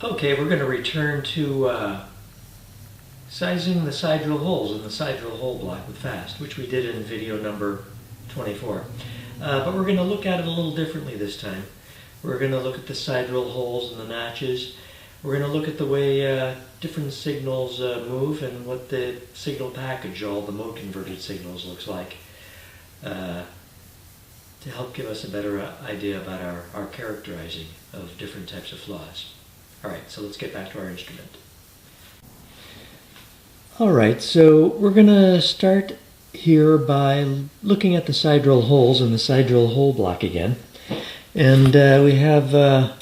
Okay, we're going to return to sizing the side drill holes in the side drill hole block with FAST, which we did in video number 24. But we're going to look at it a little differently this time. We're going to look at the side drill holes and the notches. We're going to look at the way different signals move and what the signal package, all the mode converted signals, looks like, to help give us a better idea about our characterizing of different types of flaws. Alright, so let's get back to our instrument. Alright, so we're going to start here by looking at the side drill holes in the side drill hole block again. And we have a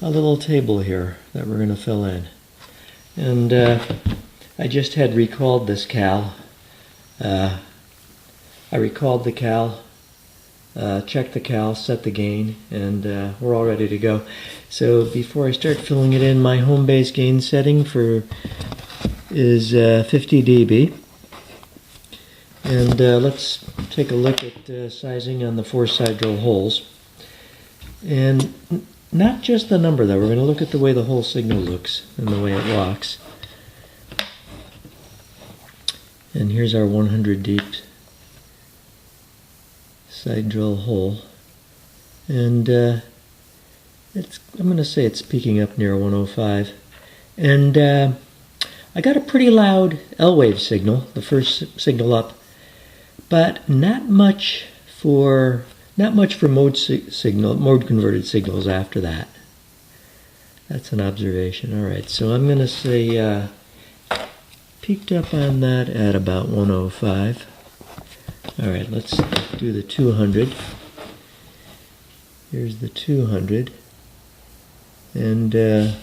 little table here that we're going to fill in. And I just had recalled this cal. I recalled the cal, checked the cal, set the gain, and we're all ready to go. So before I start filling it in, my home base gain setting is 50 dB. And let's take a look at sizing on the 4 side drill holes. And not just the number though, we're going to look at the way the whole signal looks and the way it walks. And here's our 100 deep side drill hole. And I'm going to say it's peaking up near 105. And I got a pretty loud L-wave signal, the first signal up, but not much for mode converted signals after that. That's an observation. All right, so I'm going to say peaked up on that at about 105. All right, let's do the 200. Here's the 200, and I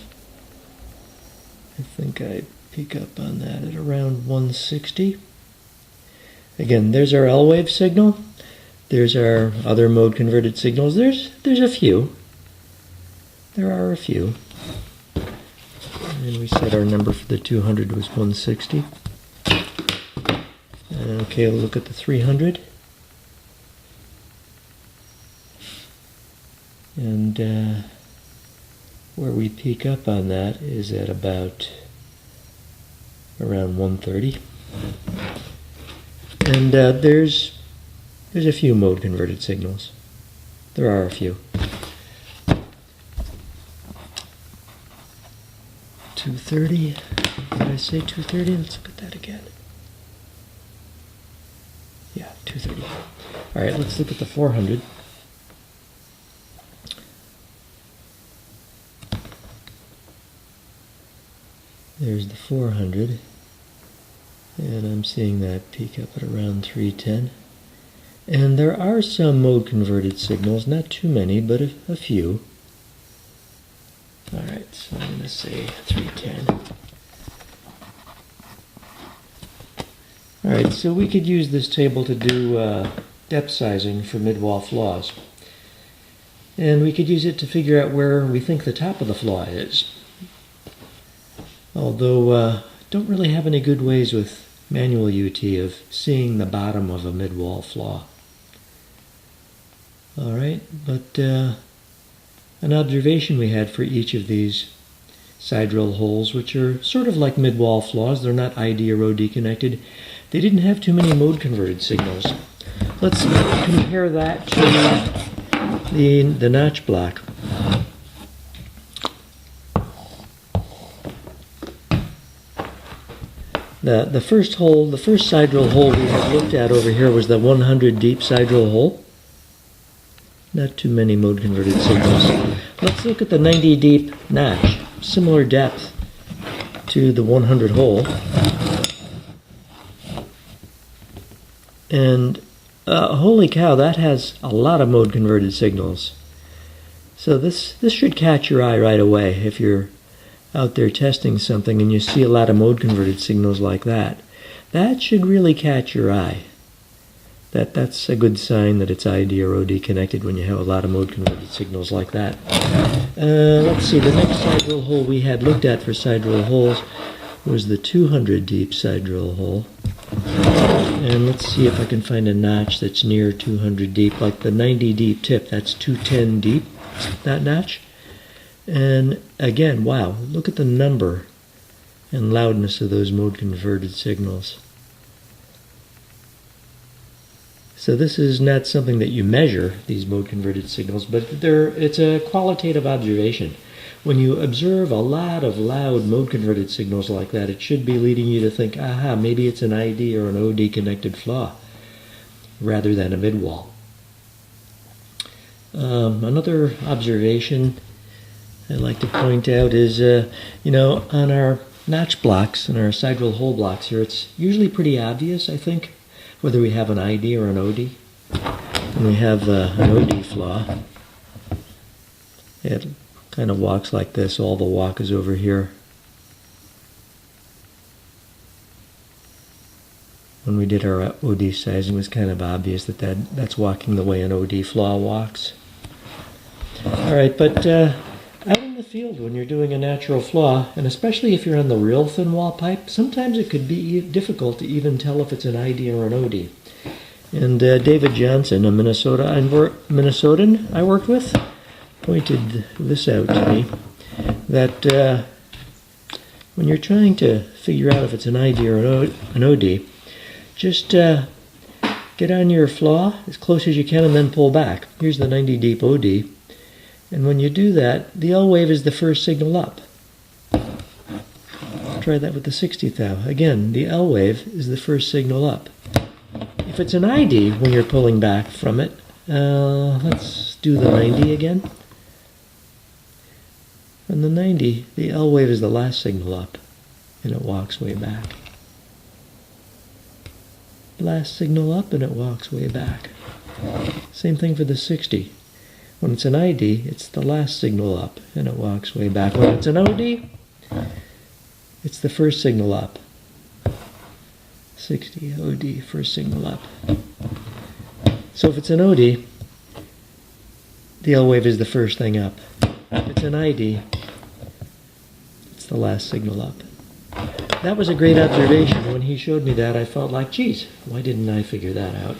think I peak up on that at around 160. Again, there's our L-wave signal. There's our other mode converted signals. There's a few. There are a few. And we said our number for the 200 was 160. Okay, we'll look at the 300. And where we peak up on that is at about around 130. And there's a few mode converted signals. There are a few. 230. Did I say 230? Let's look at that again. Yeah, 230. All right, let's look at the 400. There's the 400. And I'm seeing that peak up at around 310. And there are some mode converted signals, not too many, but a few. Alright, so I'm going to say 310. Alright, so we could use this table to do depth sizing for midwall flaws. And we could use it to figure out where we think the top of the flaw is. Although don't really have any good ways with manual UT of seeing the bottom of a midwall flaw. Alright, but an observation we had for each of these side drill holes, which are sort of like midwall flaws, they're not ID or OD connected, they didn't have too many mode converted signals. Let's compare that to the notch block. The first side drill hole we had looked at over here was the 100 deep side drill hole. Not too many mode converted signals. Let's look at the 90 deep notch, similar depth to the 100 hole. And holy cow, that has a lot of mode converted signals. So this should catch your eye right away if you're out there testing something and you see a lot of mode converted signals like that. That should really catch your eye. That's a good sign that it's ID or OD connected when you have a lot of mode converted signals like that. Let's see, the next side drill hole we had looked at for side drill holes was the 200 deep side drill hole. And let's see if I can find a notch that's near 200 deep, like the 90 deep tip. That's 210 deep, that notch. And again, wow, look at the number and loudness of those mode-converted signals. So this is not something that you measure, these mode-converted signals, but it's a qualitative observation. When you observe a lot of loud mode-converted signals like that, it should be leading you to think, aha, maybe it's an ID or an OD connected flaw, rather than a midwall. Another observation I'd like to point out is, on our notch blocks and our sidewall hole blocks here, it's usually pretty obvious, I think, whether we have an ID or an OD. When we have an OD flaw, it kind of walks like this. All the walk is over here. When we did our OD sizing, it was kind of obvious that's walking the way an OD flaw walks. All right, but out in the field when you're doing a natural flaw, and especially if you're on the real thin wall pipe, sometimes it could be difficult to even tell if it's an ID or an OD. And David Johnson, a Minnesotan I worked with, pointed this out to me, that when you're trying to figure out if it's an ID or an OD, just get on your flaw as close as you can and then pull back. Here's the 90 deep OD. And when you do that, the L wave is the first signal up. Try that with the 60th thou. Again, the L wave is the first signal up. If it's an ID when you're pulling back from it, let's do the 90 again. On the 90, the L wave is the last signal up, and it walks way back. Last signal up, and it walks way back. Same thing for the 60. When it's an ID, it's the last signal up, and it walks way back. When it's an OD, it's the first signal up. 60, OD, first signal up. So if it's an OD, the L wave is the first thing up. If it's an ID, it's the last signal up. That was a great observation. When he showed me that, I felt like, geez, why didn't I figure that out?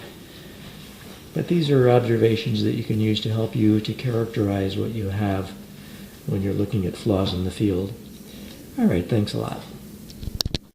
But these are observations that you can use to help you to characterize what you have when you're looking at flaws in the field. All right, thanks a lot.